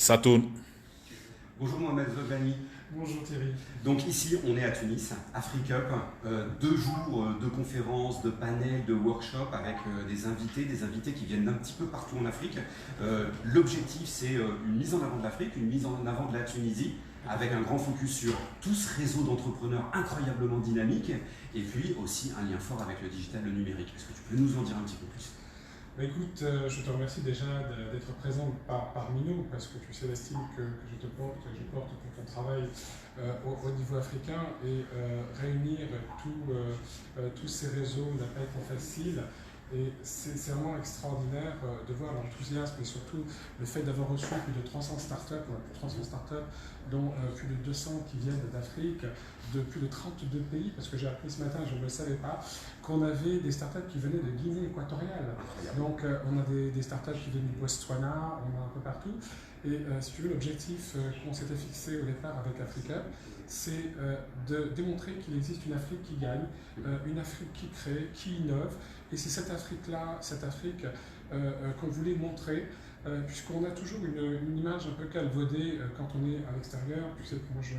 Ça tourne. Bonjour Mohamed Vogani. Bonjour Thierry. Donc ici on est à Tunis, AfriCup, 2 jours de conférences, de panels, de workshops avec des invités qui viennent d'un petit peu partout en Afrique. L'objectif c'est une mise en avant de l'Afrique, une mise en avant de la Tunisie, avec un grand focus sur tout ce réseau d'entrepreneurs incroyablement dynamique, et puis aussi un lien fort avec le digital, le numérique. Est-ce que tu peux nous en dire un petit peu plus ? Écoute, je te remercie déjà d'être présent parmi nous, parce que tu sais l'estime que je porte pour ton travail au niveau africain, et réunir tous ces réseaux n'a pas été facile. Et c'est vraiment extraordinaire de voir l'enthousiasme et surtout le fait d'avoir reçu plus de 300 startups, dont plus de 200 qui viennent d'Afrique, de plus de 32 pays, parce que j'ai appris ce matin, je ne le savais pas, qu'on avait des startups qui venaient de Guinée équatoriale. Donc on a des startups qui viennent du Botswana, on a un peu partout. Et si tu veux, l'objectif qu'on s'était fixé au départ avec Africa, c'est de démontrer qu'il existe une Afrique qui gagne, une Afrique qui crée, qui innove. Et c'est cette Afrique-là, qu'on voulait montrer, puisqu'on a toujours une image un peu calvaudée quand on est à l'extérieur. Tu sais que moi je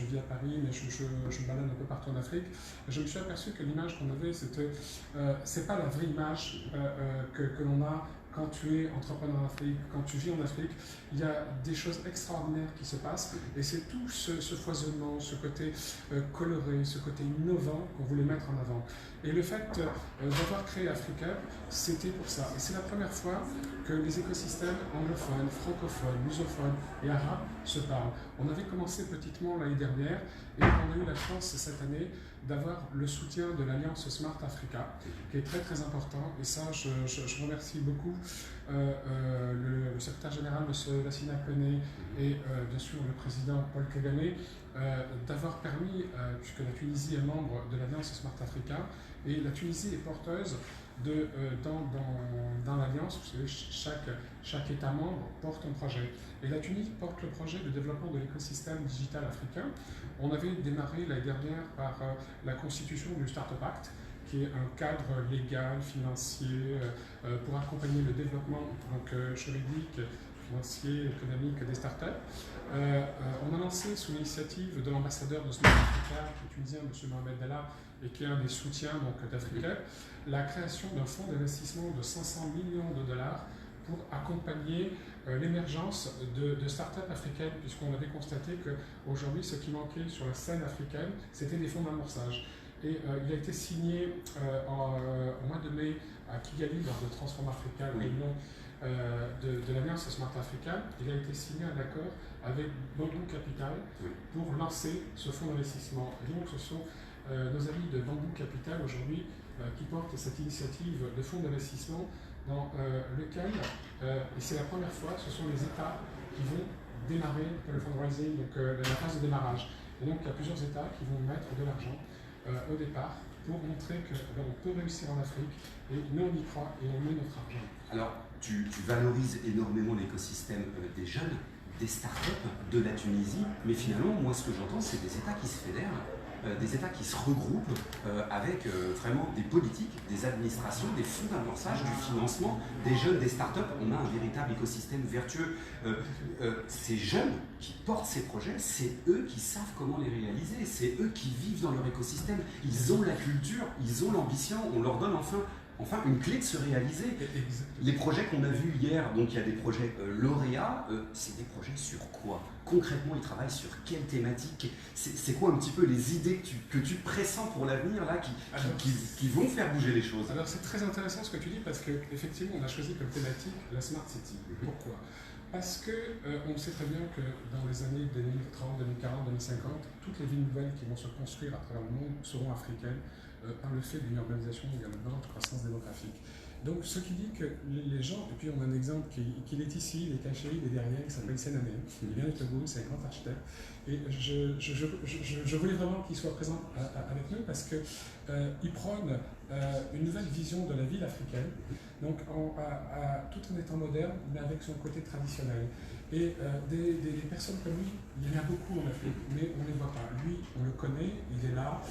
vis à Paris, mais je me balade un peu partout en Afrique. Je me suis aperçu que l'image qu'on avait, c'est pas la vraie image que l'on a quand tu es entrepreneur en Afrique, quand tu vis en Afrique. Il y a des choses extraordinaires qui se passent, et c'est tout ce foisonnement, ce côté coloré, ce côté innovant qu'on voulait mettre en avant. Et le fait d'avoir créé Africa, c'était pour ça. Et c'est la première fois que les écosystèmes anglophones, francophones, lusophones et arabes se parlent. On avait commencé petitement l'année dernière, et on a eu la chance cette année d'avoir le soutien de l'Alliance Smart Africa, qui est très très important. Et ça, je remercie beaucoup le secrétaire général, M. Lassina Koné, et bien sûr le président Paul Kagame, d'avoir permis, puisque la Tunisie est membre de l'Alliance Smart Africa, et la Tunisie est porteuse dans l'Alliance. Vous savez, chaque État membre porte un projet. Et la Tunisie porte le projet de développement de l'écosystème digital africain. On avait démarré l'année dernière par la constitution du Startup Act, qui est un cadre légal, financier, pour accompagner le développement juridique, financier, économique des startups. On a lancé sous l'initiative de l'ambassadeur de Smart Africa, qui est tunisien, M. Mohamed Dalla, et qui est un des soutiens d'Africa, la création d'un fonds d'investissement de 500 millions de dollars pour accompagner l'émergence de startups africaines, puisqu'on avait constaté qu'aujourd'hui, ce qui manquait sur la scène africaine, c'était des fonds d'amorçage. Et il a été signé au mois de mai à Kigali, lors de Transform Africa, le réunion de l'Alliance Smart Africa. Il a été signé un accord avec Bamboo Capital pour lancer ce fonds d'investissement. Et donc ce sont nos amis de Bamboo Capital aujourd'hui qui portent cette initiative de fonds d'investissement dans lequel, et c'est la première fois, ce sont les États qui vont démarrer le fundraising, donc la phase de démarrage. Et donc il y a plusieurs États qui vont mettre de l'argent au départ pour montrer qu'on peut réussir en Afrique, et nous on y croit et on met notre argent. Alors tu valorises énormément l'écosystème des jeunes, des startups de la Tunisie, mais finalement moi ce que j'entends c'est des États qui se fédèrent, des États qui se regroupent avec vraiment des politiques, des administrations, des fonds d'amorçage, du financement, des jeunes, des startups. On a un véritable écosystème vertueux. Ces jeunes qui portent ces projets, c'est eux qui savent comment les réaliser, c'est eux qui vivent dans leur écosystème. Ils ont la culture, ils ont l'ambition, on leur donne enfin une clé de se réaliser. Les projets qu'on a vus hier, donc il y a des projets lauréats, c'est des projets sur quoi ? Concrètement, ils travaillent sur quelle thématique ? C'est quoi un petit peu les idées que tu pressens pour l'avenir là, qui vont faire bouger les choses ? Alors c'est très intéressant ce que tu dis, parce qu'effectivement on a choisi comme thématique la Smart City. Pourquoi ? Parce qu'on sait très bien que dans les années 2030, 2040, 2050, toutes les villes nouvelles qui vont se construire à travers le monde seront africaines, par le fait d'une urbanisation également, de croissance démographique. Donc, ce qui dit que les gens, et puis on a un exemple qui est ici, il est caché, il est derrière, il s'appelle Sénané, il vient de Togo, c'est un grand architecte, et je voulais vraiment qu'il soit présent avec nous, parce que il prône une nouvelle vision de la ville africaine, donc tout en étant moderne, mais avec son côté traditionnel. Et des personnes comme lui, il y en a beaucoup en Afrique, mais on ne les voit pas. Lui, on le connaît, il est là,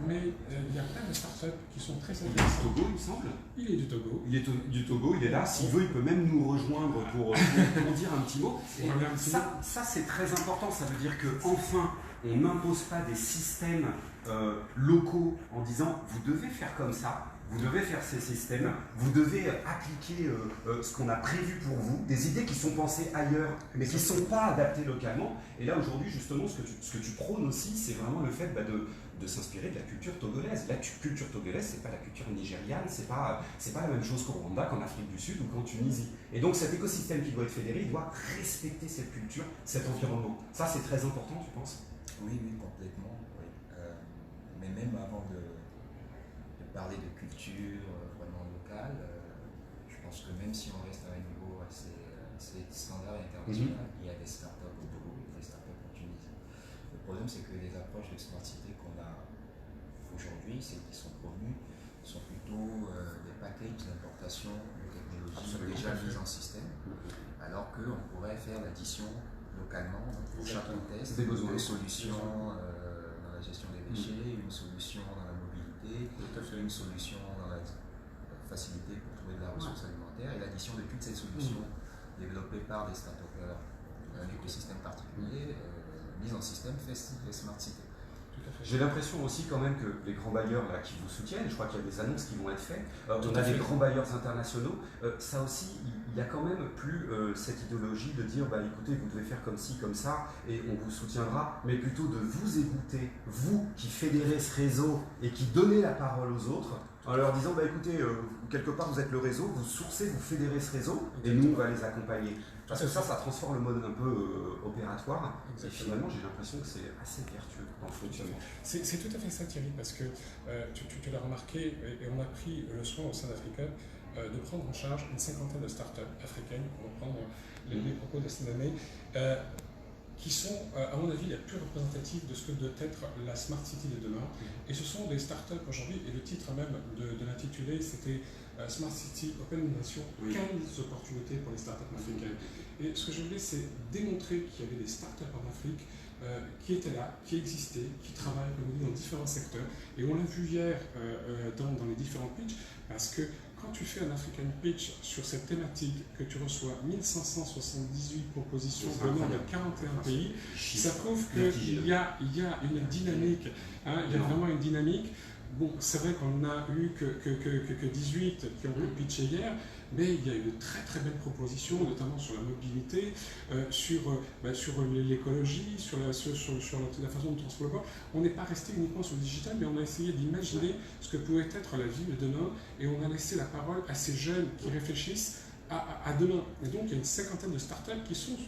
mais il y a plein de startups qui sont très intéressantes. Il est du Togo, il me semble. Il est du Togo. Il est du Togo, il est là. S'il veut, il peut même nous rejoindre pour dire un petit mot. Et ça c'est très important. Ça veut dire qu'enfin, on n'impose pas des systèmes locaux en disant vous devez faire comme ça. Vous devez faire ces systèmes, vous devez appliquer ce qu'on a prévu pour vous, des idées qui sont pensées ailleurs, mais qui ne sont pas adaptées localement. Et là, aujourd'hui, justement, ce que tu prônes aussi, c'est vraiment le fait de s'inspirer de la culture togolaise. La culture togolaise, c'est pas la culture nigériane, c'est pas la même chose qu'au Rwanda, qu'en Afrique du Sud ou qu'en Tunisie. Et donc, cet écosystème qui doit être fédéré, il doit respecter cette culture, cet environnement. Ça, c'est très important, tu penses? Oui, complètement. Oui. Mais même avant de parler de culture vraiment locale, je pense que même si on reste à un niveau assez standard et international, il y a des startups au Togo, des startups en Tunisie. Le problème, c'est que les approches de smart city qu'on a aujourd'hui, celles qui sont promues, sont plutôt des packages d'importation de technologies déjà mises en système, alors qu'on pourrait faire l'addition localement pour chaque contexte, des solutions dans la gestion des déchets, une solution dans la mobilité, une solution dans la facilité pour trouver de la ressource alimentaire, et l'addition de toutes ces solutions développées par des start-upers d'un écosystème particulier, mises en système, fait smart city. J'ai l'impression aussi quand même que les grands bailleurs là, qui vous soutiennent, je crois qu'il y a des annonces qui vont être faites, on a des grands bailleurs internationaux, ça aussi, il y a quand même plus cette idéologie de dire bah, écoutez, vous devez faire comme ci, comme ça, et on vous soutiendra, mais plutôt de vous écouter, vous qui fédérez ce réseau et qui donnez la parole aux autres, en leur disant bah, écoutez, quelque part vous êtes le réseau, vous sourcez, vous fédérez ce réseau, et nous on va les accompagner. Parce que ça transforme le mode un peu opératoire. Exactement. Et finalement, j'ai l'impression que c'est assez vertueux dans le fonctionnement. C'est tout à fait ça, Thierry, parce que tu l'as remarqué, et on a pris le soin au sein d'Africa de prendre en charge une cinquantaine de startups africaines, pour reprendre les propos de cette année, qui sont, à mon avis, les plus représentatives de ce que doit être la Smart City de demain. Et ce sont des startups aujourd'hui, et le titre même de l'intitulé, c'était Smart City Open Innovation, 15 opportunités pour les startups africaines. Et ce que je voulais, c'est démontrer qu'il y avait des startups en Afrique qui étaient là, qui existaient, qui travaillent comme on dit, dans différents secteurs. Et on l'a vu hier dans les différents pitchs, parce que quand tu fais un African Pitch sur cette thématique, que tu reçois 1578 propositions venant de 41 pays, ça prouve qu'il y a une dynamique, hein, il y a vraiment une dynamique. Bon, c'est vrai qu'on n'a eu que 18 qui ont pu pitcher hier, mais il y a eu de très très belles propositions, notamment sur la mobilité, sur l'écologie, sur la façon de transformer le corps. On n'est pas resté uniquement sur le digital, mais on a essayé d'imaginer ce que pouvait être la ville de demain, et on a laissé la parole à ces jeunes qui réfléchissent à demain. Et donc il y a une cinquantaine de startups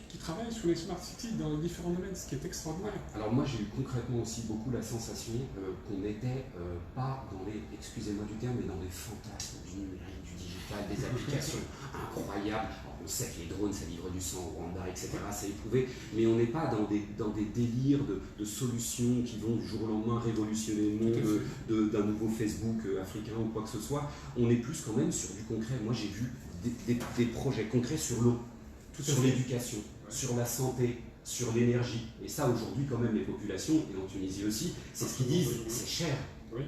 qui travaillent sur les smart cities dans les différents domaines, ce qui est extraordinaire. Alors moi j'ai eu concrètement aussi beaucoup la sensation qu'on n'était pas dans les, excusez-moi du terme, mais dans les fantasmes du numérique, du digital, des applications incroyables. Alors, on sait que les drones ça livre du sang au Rwanda, etc. C'est éprouvé, mais on n'est pas dans des délires de solutions qui vont du jour au lendemain révolutionner le monde d'un nouveau Facebook africain ou quoi que ce soit. On est plus quand même sur du concret. Moi j'ai vu des projets concrets sur l'eau, sur l'éducation, sur la santé, sur l'énergie. Et ça, aujourd'hui, quand même, les populations, et en Tunisie aussi, c'est ce qu'ils disent, c'est cher.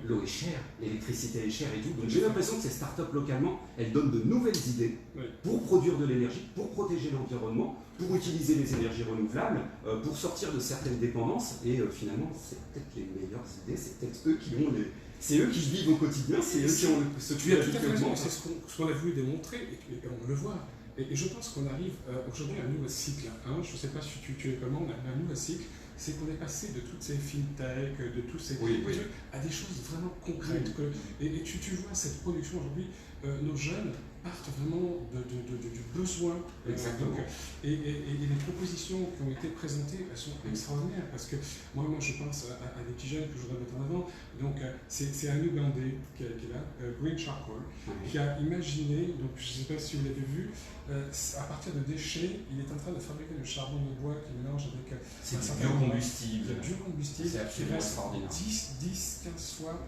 L'eau est chère, l'électricité est chère et tout. Donc j'ai l'impression que ces startups localement, elles donnent de nouvelles idées pour produire de l'énergie, pour protéger l'environnement, pour utiliser les énergies renouvelables, pour sortir de certaines dépendances. Et finalement, c'est peut-être les meilleures idées, c'est peut-être eux qui ont les... C'est eux qui vivent au quotidien, c'est eux qui ont ce tu as tout à fait raison, c'est ce qu'on a voulu démontrer, et on le voit. Et je pense qu'on arrive aujourd'hui à un nouveau cycle. Hein. Je ne sais pas si tu es comment, on a un nouveau cycle. C'est qu'on est passé de toutes ces fintech, de tous ces trucs, à des choses vraiment concrètes. Et tu vois cette production aujourd'hui, nos jeunes partent vraiment du besoin. Exactement. Et les propositions qui ont été présentées, elles sont extraordinaires, parce que moi je pense à des petits jeunes que je voudrais mettre en avant. Donc c'est un Ougandais qui est là, Green Charcoal, qui a imaginé, donc je ne sais pas si vous l'avez vu, à partir de déchets, il est en train de fabriquer du charbon de bois qui mélange avec c'est du biocombustible. C'est biocombustible qui reste 10-15 fois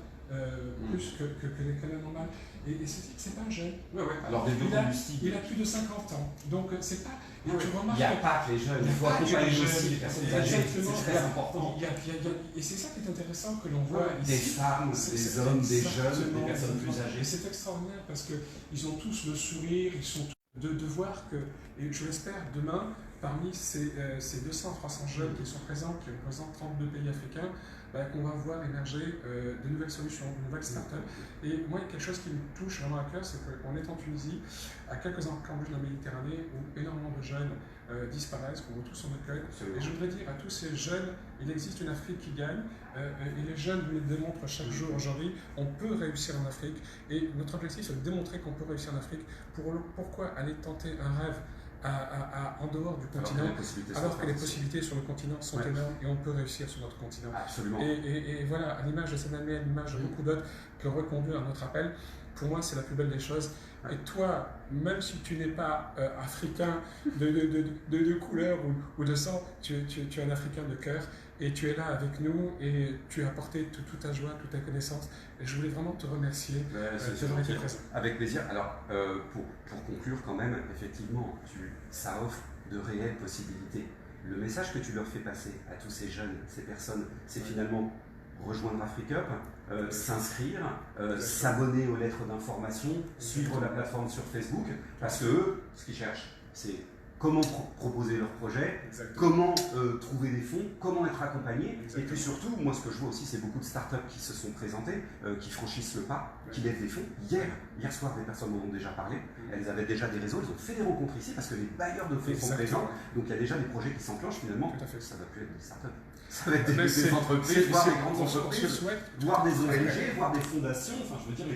plus que l'économie normale. Et c'est pas un jeune. Alors des biocombustibles. Il a plus de 50 ans. Donc c'est pas. Il n'y a pas que les jeunes, il faut accompagner aussi les personnes âgées. C'est très important. Et c'est ça qui est intéressant que l'on voit ici. Des femmes, des hommes, des jeunes, des personnes plus âgées. Et c'est extraordinaire parce qu'ils ont tous le sourire, ils sont de voir que, et je l'espère demain, parmi ces 200-300 jeunes qui sont présents, qui représentent 32 pays africains, qu'on va voir émerger de nouvelles solutions, de nouvelles startups. Et moi, il y a quelque chose qui me touche vraiment à cœur, c'est qu'on est en Tunisie, à quelques embûches de la Méditerranée, où énormément de jeunes disparaissent, qu'on retrouve son accueil. Et je voudrais dire à tous ces jeunes, il existe une Afrique qui gagne, et les jeunes nous le démontrent chaque jour aujourd'hui, on peut réussir en Afrique. Et notre objectif, c'est de démontrer qu'on peut réussir en Afrique. Pourquoi aller tenter un rêve en dehors du continent, alors que les possibilités sur le continent sont énormes et on peut réussir sur notre continent. Absolument. Et voilà, à l'image de Senamé, à l'image de beaucoup d'autres qui ont répondu à notre appel, pour moi c'est la plus belle des choses. Et toi, même si tu n'es pas africain de couleur ou de sang, tu es un Africain de cœur et tu es là avec nous et tu as apporté toute ta joie, toute ta connaissance. Et je voulais vraiment te remercier d'avoir été présent. Avec plaisir. Alors, pour conclure quand même, effectivement, ça offre de réelles possibilités. Le message que tu leur fais passer à tous ces jeunes, ces personnes, c'est finalement rejoindre AfriCup, s'inscrire, s'abonner aux lettres d'information, suivre la plateforme sur Facebook, parce que eux, ce qu'ils cherchent, c'est comment proposer leur projet, comment trouver des fonds, comment être accompagné. Et puis surtout, moi ce que je vois aussi, c'est beaucoup de startups qui se sont présentées, qui franchissent le pas, qui lèvent des fonds. Hier soir, des personnes m'en ont déjà parlé, elles avaient déjà des réseaux, elles ont fait des rencontres ici parce que les bailleurs de fonds sont présents. Donc il y a déjà des projets qui s'enclenchent finalement. Ça ne va plus être des startups. Ça va être des entreprises, voire des grandes entreprises, voire des ONG, voire des fondations. Enfin, je veux dire,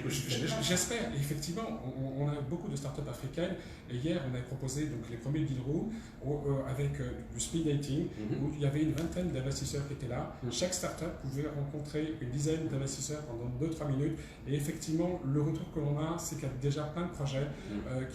j'espère. Effectivement, on a beaucoup de startups africaines. Et hier, on a proposé donc, les premiers deal rooms avec du speed dating, où il y avait une vingtaine d'investisseurs qui étaient là. Chaque startup pouvait rencontrer une dizaine d'investisseurs pendant 2-3 minutes. Et effectivement, le retour que l'on a, c'est qu'il y a déjà plein de projets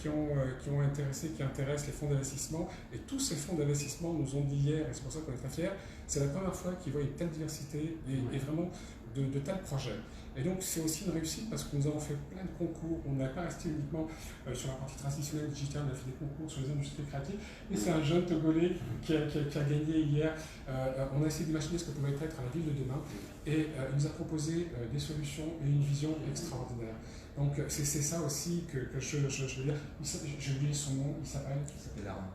qui intéressent les fonds d'investissement. Et tous ces fonds d'investissement nous ont dit hier, et c'est pour ça qu'on est très fiers, c'est la première fois qu'ils voient une telle diversité et vraiment de tels projets. Et donc c'est aussi une réussite parce que nous avons fait plein de concours, on n'a pas resté uniquement sur la partie transitionnelle digitale, on a fait des concours sur les industries créatives. Et c'est un jeune Togolais qui a gagné hier. On a essayé d'imaginer ce que pouvait être à la ville de demain et il nous a proposé des solutions et une vision extraordinaire. Donc c'est ça aussi que je veux dire. J'ai oublié son nom, il s'appelle Arnaud.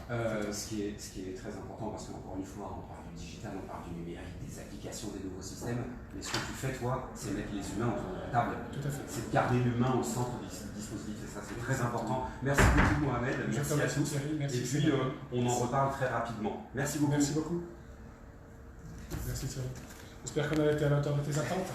Voilà. Ce qui est très important, parce qu'encore une fois, on parle du digital, on parle du numérique, des applications, des nouveaux systèmes, mais ce que tu fais, toi, c'est mettre les humains autour de la table. Tout à fait. C'est de garder l'humain au centre du dispositif, et ça, c'est très important. Merci beaucoup, Mohamed. Merci à tous. Et puis, on en reparle très rapidement. Merci beaucoup. Merci beaucoup. Merci, Thierry. J'espère qu'on a été à la hauteur de tes attentes.